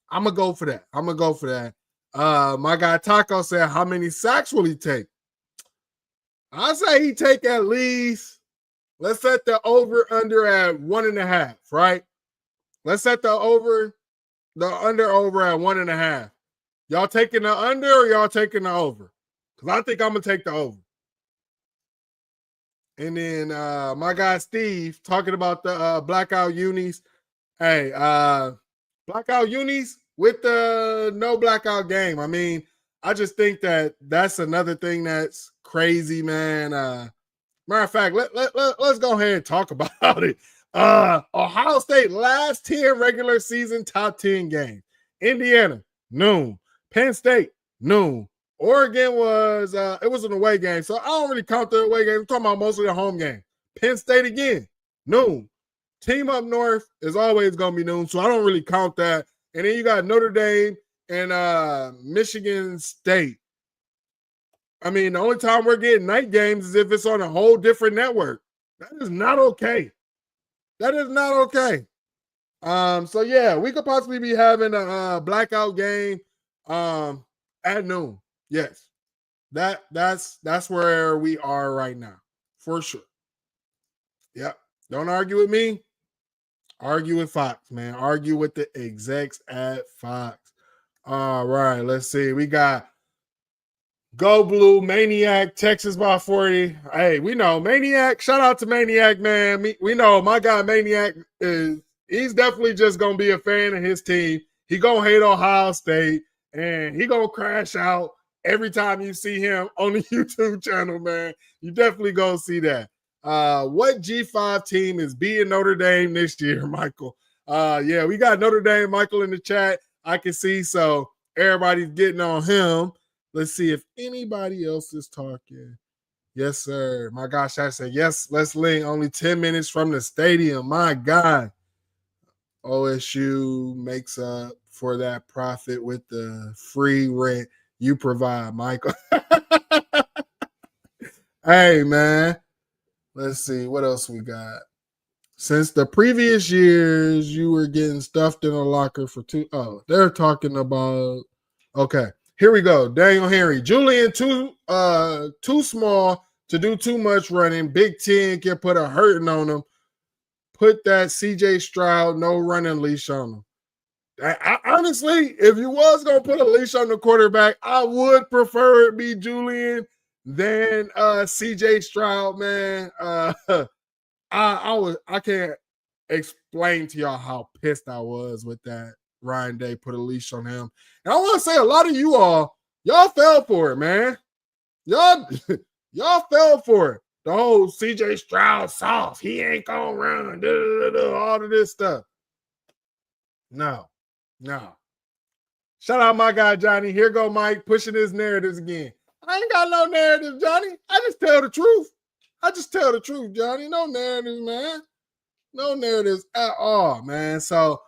I'm gonna go for that. My guy Taco said, how many sacks will he take? I say he take at least, let's set the over under at 1.5, right? Let's set the under over at 1.5. Y'all taking the under or y'all taking the over? Because I think I'm gonna take the over. And then my guy Steve talking about the blackout unis. Hey, blackout unis with the no blackout game. I mean, I just think that's another thing that's crazy, man. Matter of fact, let's go ahead and talk about it. Ohio State last 10 regular season top 10 games. Indiana, noon. Penn State, noon. Oregon was it was an away game, so I don't really count the away game. I'm talking about mostly the home game. Penn State again, noon. Team up north is always gonna be noon, so I don't really count that. And then you got Notre Dame and Michigan State. I mean, the only time we're getting night games is if it's on a whole different network. That is not okay. That is not okay. So yeah, we could possibly be having a blackout game at noon. Yes. That's where we are right now. For sure. Yep. Don't argue with me. Argue with Fox, man. Argue with the execs at Fox. All right, let's see. We got Go Blue, Maniac, Texas by 40. Hey, we know Maniac. Shout out to Maniac, man. We know my guy Maniac he's definitely just gonna be a fan of his team. He gonna hate Ohio State, and he gonna crash out every time you see him on the YouTube channel, man. You definitely gonna see that. What G5 team is beating Notre Dame this year, Michael? Yeah, we got Notre Dame, Michael, in the chat. I can see, so everybody's getting on him. Let's see if anybody else is talking. Yes, sir. My gosh, I said, yes, let's link. Only 10 minutes from the stadium. My God. OSU makes up for that profit with the free rent you provide, Michael. Hey, man. Let's see. What else we got? Since the previous years, you were getting stuffed in a locker for two. Oh, they're talking about. Okay. Here we go. Daniel Henry. Julian too small to do too much running. Big Ten can put a hurting on him. Put that CJ Stroud no running leash on him. Honestly, if you was going to put a leash on the quarterback, I would prefer it be Julian than CJ Stroud, man. I can't explain to y'all how pissed I was with that. Ryan Day put a leash on him. And I want to say a lot of y'all fell for it, man. Y'all fell for it. The whole CJ Stroud soft. He ain't gonna run. All of this stuff. No. Shout out my guy, Johnny. Here go Mike pushing his narratives again. I ain't got no narrative, Johnny. I just tell the truth. Johnny. No narratives, man. No narratives at all, man. So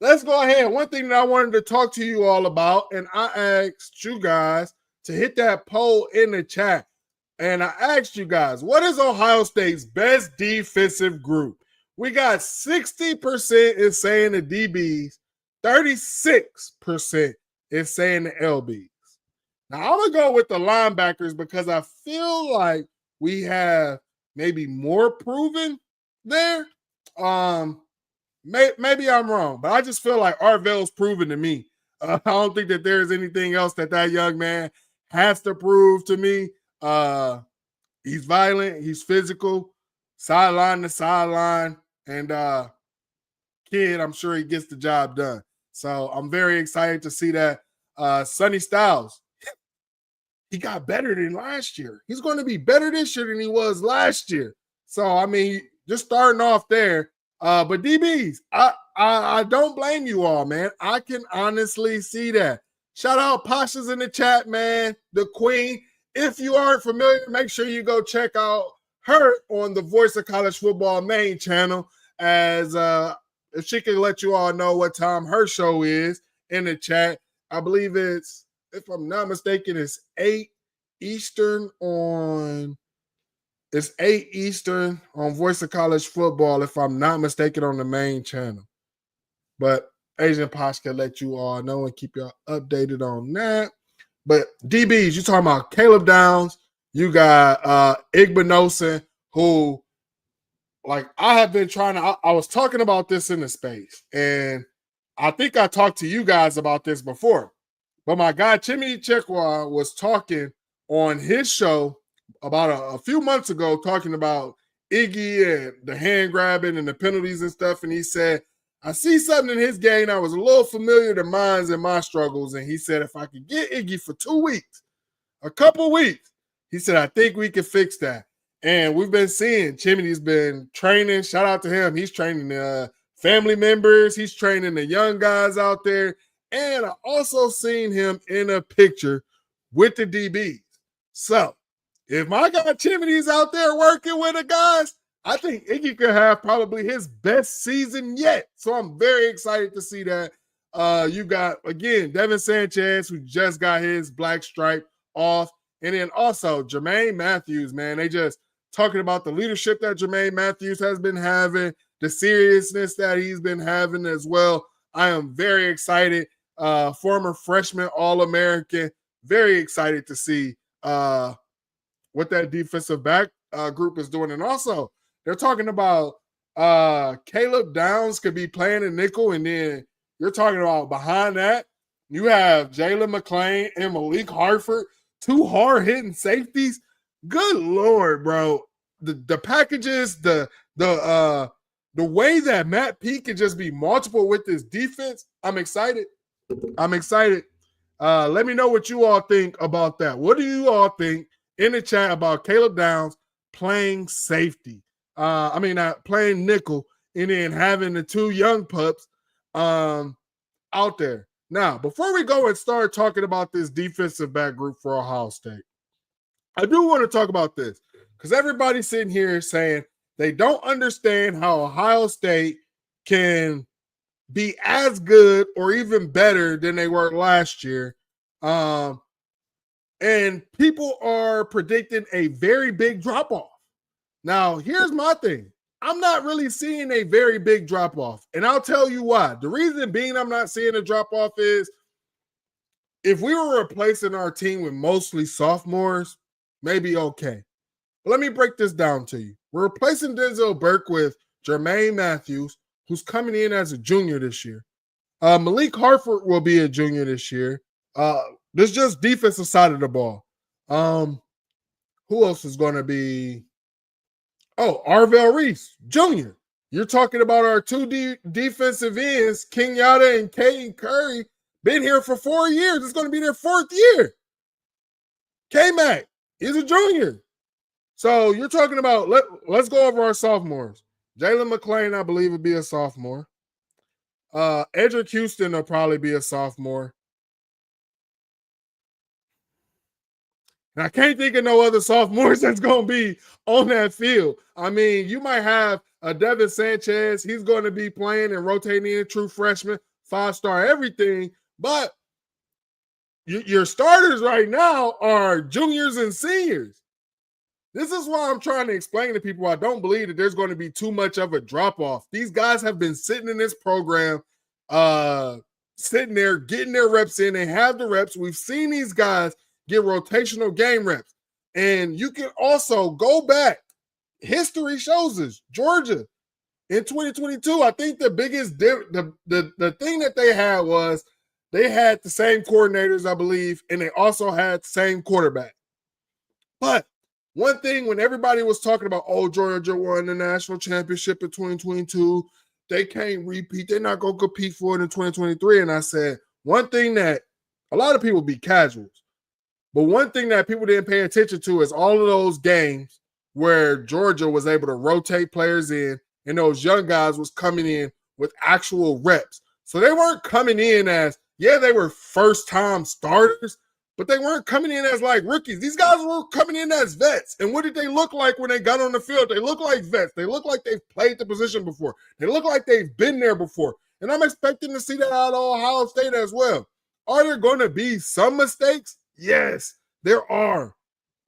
let's go ahead. One thing that I wanted to talk to you all about, and I asked you guys to hit that poll in the chat. And I asked you guys, what is Ohio State's best defensive group? We got 60% is saying the DBs, 36% is saying the LBs. Now, I'm going to go with the linebackers because I feel like we have maybe more proven there. Maybe I'm wrong, but I just feel like Arvell's proven to me. I don't think that there's anything else that young man has to prove to me. He's violent, he's physical, sideline to sideline, and kid, I'm sure he gets the job done. So I'm very excited to see that. Sonny Styles, he got better than last year. He's going to be better this year than he was last year. So, I mean, just starting off there. But DBs, I don't blame you all, man. I can honestly see that. Shout out Pasha's in the chat, man. The queen. If you aren't familiar, make sure you go check out her on the Voice of College Football main channel, as if she can let you all know what time her show is in the chat. I believe it's, if I'm not mistaken, it's 8 Eastern on Voice of College Football, if I'm not mistaken, on the main channel. But Asian Posh can let you all know and keep y'all updated on that. But DBs, you talking about Caleb Downs, you got Igbinosun, who, like, I have been trying to, I was talking about this in the space, and I think I talked to you guys about this before. But my guy, Chimmy Chekwa, was talking on his show about a few months ago, talking about Iggy and the hand grabbing and the penalties and stuff. And he said, I see something in his game that was a little familiar to mine and my struggles. And he said, if I could get Iggy for 2 weeks, a couple weeks, he said, I think we can fix that. And we've been seeing Chimney's been training. Shout out to him. He's training family members. He's training the young guys out there. And I also seen him in a picture with the DBs. So if my guy Chimity's out there working with the guys, I think Iggy could have probably his best season yet. So I'm very excited to see that. You got, again, Devin Sanchez, who just got his black stripe off. And then also Jermaine Matthews, man. They just talking about the leadership that Jermaine Matthews has been having, the seriousness that he's been having as well. I am very excited. Former freshman All-American. Very excited to see what that defensive back group is doing. And also, they're talking about Caleb Downs could be playing in nickel, and then you're talking about behind that, you have Jalen McClain and Malik Hartford, two hard-hitting safeties. Good Lord, bro. The packages, the way that Matt P can just be multiple with this defense, I'm excited. I'm excited. Let me know what you all think about that. What do you all think in the chat about Caleb Downs playing safety? Playing nickel, and then having the two young pups out there. Now, before we go and start talking about this defensive back group for Ohio State, I do want to talk about this because everybody's sitting here saying they don't understand how Ohio State can be as good or even better than they were last year. And people are predicting a very big drop-off. Now, here's my thing. I'm not really seeing a very big drop-off, and I'll tell you why. The reason being I'm not seeing a drop-off is if we were replacing our team with mostly sophomores, maybe okay. But let me break this down to you. We're replacing Denzel Burke with Jermaine Matthews, who's coming in as a junior this year. Malik Hartford will be a junior this year. This is just defensive side of the ball. Who else is going to be? Oh, Arvell Reese, Jr. You're talking about our two defensive ends, Kenyatta and Caden Curry, been here for 4 years. It's going to be their fourth year. K-Mac is a junior. So you're talking about, let's go over our sophomores. Jalen McClain, I believe, will be a sophomore. Edric Houston will probably be a sophomore. And I can't think of no other sophomores that's going to be on that field. I mean, you might have a Devin Sanchez. He's going to be playing and rotating in, true freshman, 5-star everything. But your starters right now are juniors and seniors. This is why I'm trying to explain to people I don't believe that there's going to be too much of a drop-off. These guys have been sitting in this program, sitting there, getting their reps in. They have the reps. We've seen these guys get rotational game reps. And you can also go back. History shows us, Georgia, in 2022, I think the biggest the thing that they had was they had the same coordinators, I believe, and they also had the same quarterback. But one thing, when everybody was talking about, oh, Georgia won the national championship in 2022, they can't repeat. They're not going to compete for it in 2023. And I said, one thing that a lot of people be casuals, but one thing that people didn't pay attention to is all of those games where Georgia was able to rotate players in, and those young guys was coming in with actual reps. So they weren't coming in as, they were first-time starters, but they weren't coming in as like rookies. These guys were coming in as vets. And what did they look like when they got on the field? They look like vets. They look like they've played the position before. They look like they've been there before. And I'm expecting to see that out of Ohio State as well. Are there going to be some mistakes? Yes, there are.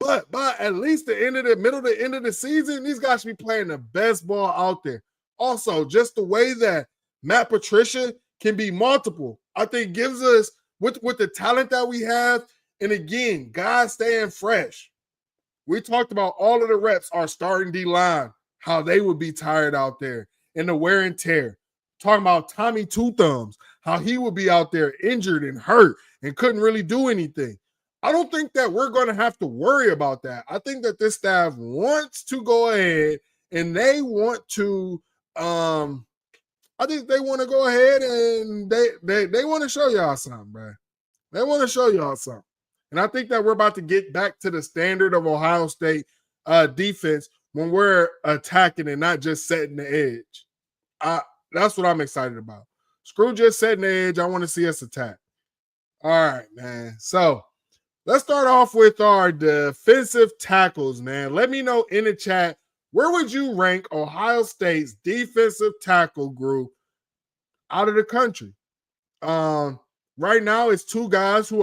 But by at least the end of the season, these guys should be playing the best ball out there. Also, just the way that Matt Patricia can be multiple, I think gives us, with the talent that we have, and again, guys staying fresh. We talked about all of the reps, our starting D-line, how they would be tired out there, and the wear and tear. Talking about Tommy Two Thumbs, how he would be out there injured and hurt and couldn't really do anything. I don't think that we're going to have to worry about that. I think that this staff wants to go ahead and they want to I think they want to go ahead and they want to show y'all something, bro. They want to show y'all something. And I think that we're about to get back to the standard of Ohio State defense when we're attacking and not just setting the edge. That's what I'm excited about. Screw just setting the edge. I want to see us attack. All right, man. So Let's start off with our defensive tackles, man. Let me know in the chat, where would you rank Ohio State's defensive tackle group out of the country? Right now, it's two guys who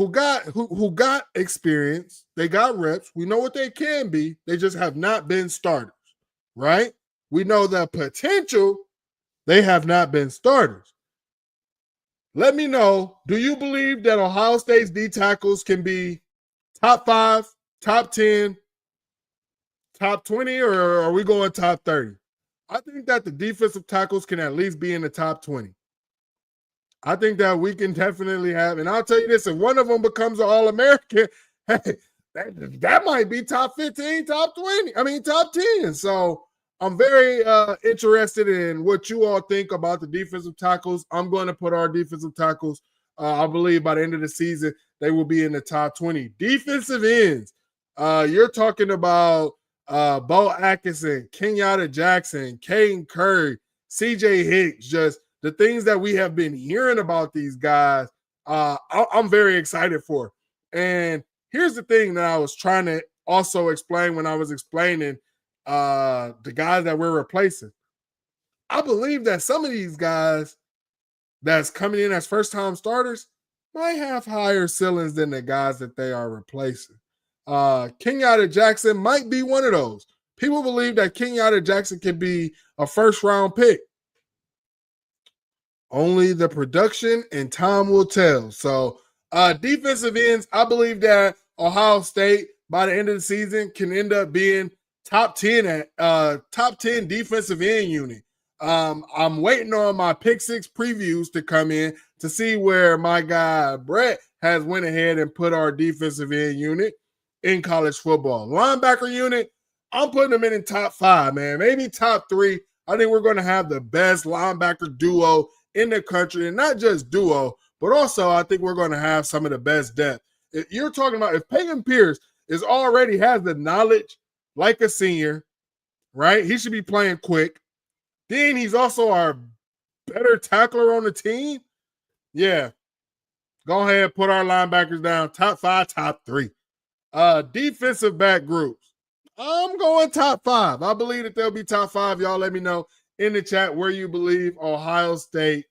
got experience. They got reps. We know what they can be. They just have not been starters, right? We know the potential. They have not been starters. Let me know, do you believe that Ohio State's D tackles can be top 5, top 10, top 20, or are we going top 30? I think that the defensive tackles can at least be in the top 20. I think that we can definitely have, and I'll tell you this, if one of them becomes an All-American, hey, that might be top 15, top 20, top 10. So I'm very interested in what you all think about the defensive tackles. I'm going to put our defensive tackles, I believe by the end of the season, they will be in the top 20. Defensive ends, you're talking about Bo Atkinson, Kenyatta Jackson, Caden Curry, CJ Hicks, just the things that we have been hearing about these guys, I'm very excited for. And here's the thing that I was trying to also explain when I was explaining the guys that we're replacing. I believe that some of these guys that's coming in as first-time starters might have higher ceilings than the guys that they are replacing. Kenyatta Jackson might be one of those. People believe that Kenyatta Jackson can be a first-round pick. Only the production and time will tell. So defensive ends, I believe that Ohio State by the end of the season can end up being top 10 defensive end unit. I'm waiting on my pick six previews to come in to see where my guy Brett has went ahead and put our defensive end unit in college football. Linebacker unit, I'm putting them in top 5, man. Maybe top 3. I think we're going to have the best linebacker duo in the country, and not just duo, but also I think we're going to have some of the best depth. If you're talking about, if Peyton Pierce has the knowledge like a senior, right? He should be playing quick. Then he's also our better tackler on the team. Yeah. Go ahead, put our linebackers down. Top 5, top 3. Defensive back groups. I'm going top 5. I believe that they'll be top 5. Y'all let me know in the chat where you believe Ohio State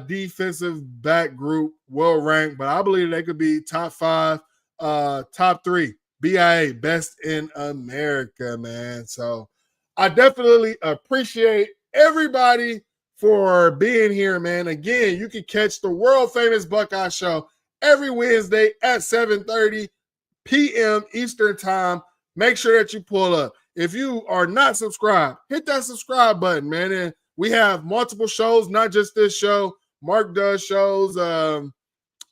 defensive back group will rank, but I believe they could be top 5, top 3. BIA, best in America, man. So I definitely appreciate everybody for being here, man. Again, you can catch the world famous Buckeye show every Wednesday at 7:30 p.m. Eastern time. Make sure that you pull up. If you are not subscribed, hit that subscribe button, man. And we have multiple shows, not just this show. Mark does shows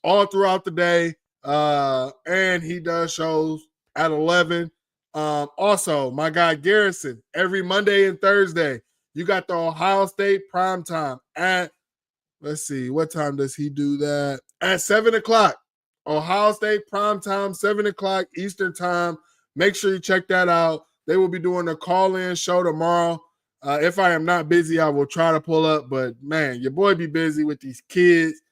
all throughout the day, and he does shows at 11. Also, my guy Garrison, every Monday and Thursday. You got the Ohio State primetime at, let's see, what time does he do that? At 7 o'clock. Ohio State primetime, 7 o'clock Eastern time. Make sure you check that out. They will be doing a call-in show tomorrow. If I am not busy, I will try to pull up. But, man, your boy be busy with these kids.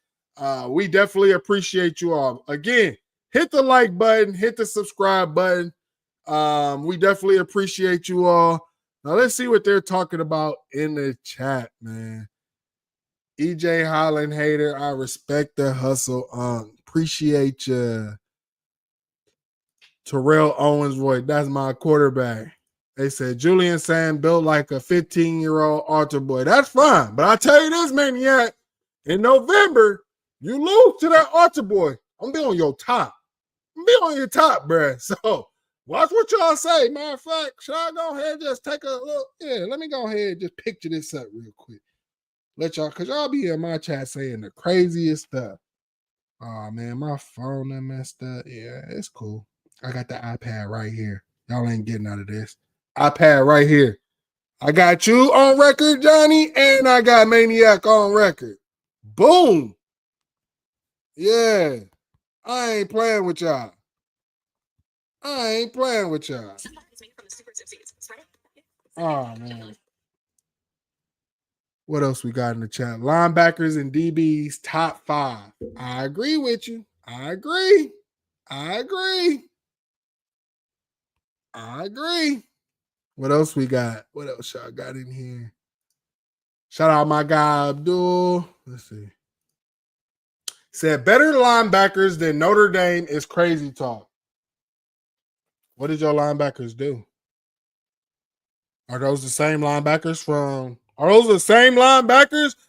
We definitely appreciate you all. Again, hit the like button. Hit the subscribe button. We definitely appreciate you all. Now, let's see what they're talking about in the chat, man. EJ Holland hater, I respect the hustle. Appreciate you. Terrell Owens voice, that's my quarterback. They said Julian Sand built like a 15-year-old altar boy. That's fine. But I tell you this, Maniac, in November, you lose to that altar boy. I'm going to be on your top. I'm going to be on your top, bruh. So watch what y'all say. Matter of fact, should I go ahead and just take a look? Yeah, let me go ahead and just picture this up real quick. Let y'all, because y'all be in my chat saying the craziest stuff. Oh, man, my phone done messed up. Yeah, it's cool. I got the iPad right here. Y'all ain't getting out of this. iPad right here. I got you on record, Johnny, and I got Maniac on record. Boom. Yeah. I ain't playing with y'all. Oh, man. What else we got in the chat? Linebackers and DBs, top 5. I agree with you. I agree. What else we got? What else y'all got in here? Shout out my guy Abdul. Let's see. Said better linebackers than Notre Dame is crazy talk. What did your linebackers do? Are those the same linebackers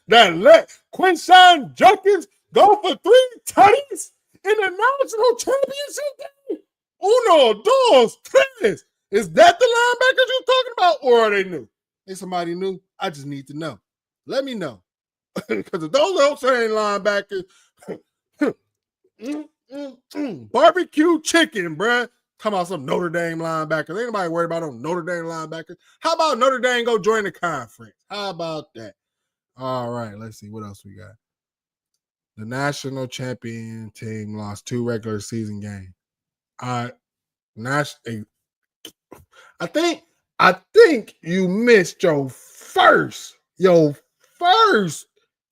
that let Quinshawn Judkins go for 3 tutties in the national championship game? Uno, dos, tres. Is that the linebackers you're talking about, or are they new? Is somebody new? I just need to know. Let me know. Because if those same linebackers, barbecue chicken, bruh. Talking about some Notre Dame linebackers. Ain't nobody worried about them Notre Dame linebackers. How about Notre Dame go join the conference? How about that? All right, let's see what else we got. The national champion team lost 2 regular season games. I think you missed your first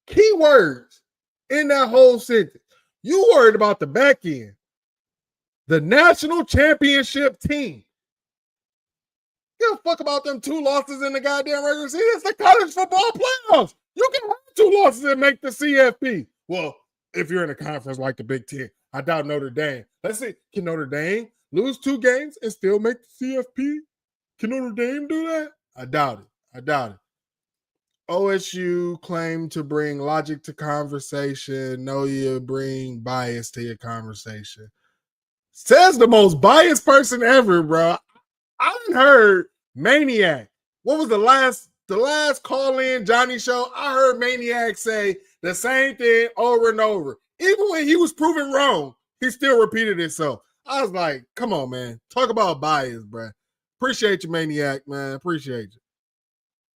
keywords in that whole sentence. You worried about the back end. The national championship team. Give a fuck about them 2 losses in the goddamn regular season. It's the college football playoffs. You can have 2 losses and make the CFP. Well, if you're in a conference like the Big Ten, I doubt Notre Dame. Let's see, can Notre Dame lose 2 games and still make the CFP? Can Notre Dame do that? I doubt it. OSU claimed to bring logic to conversation. No, you bring bias to your conversation. Says the most biased person ever, bro. I done heard Maniac. What was the last call-in Johnny show? I heard Maniac say the same thing over and over. Even when he was proven wrong, he still repeated himself. I was like, come on, man. Talk about bias, bro. Appreciate you, Maniac, man. Appreciate you.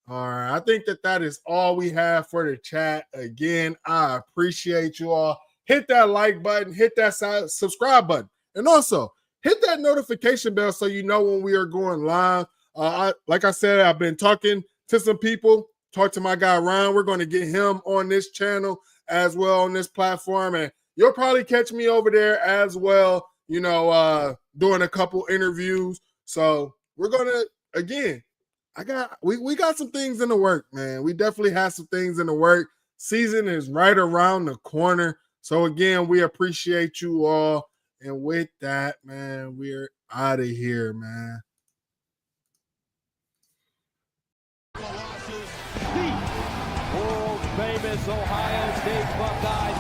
All right. I think that is all we have for the chat. Again, I appreciate you all. Hit that like button. Hit that subscribe button. And also, hit that notification bell so you know when we are going live. Like I said, I've been talking to some people. Talk to my guy, Ryan. We're going to get him on this channel as well on this platform. And you'll probably catch me over there as well, doing a couple interviews. So we're going to, again, we got some things in the work, man. We definitely have some things in the work. Season is right around the corner. So, again, we appreciate you all. And with that, man, we're out of here, man. World famous Ohio State Buckeyes.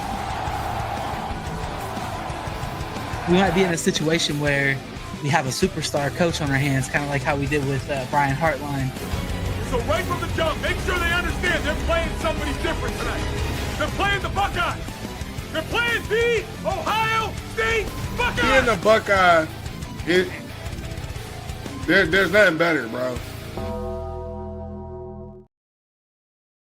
We might be in a situation where we have a superstar coach on our hands, kind of like how we did with Brian Hartline. So right from the jump, make sure they understand they're playing somebody different tonight. They're playing the Buckeyes. They're playing the Ohio State Buckeyes. Being the Buckeye, there's nothing better, bro.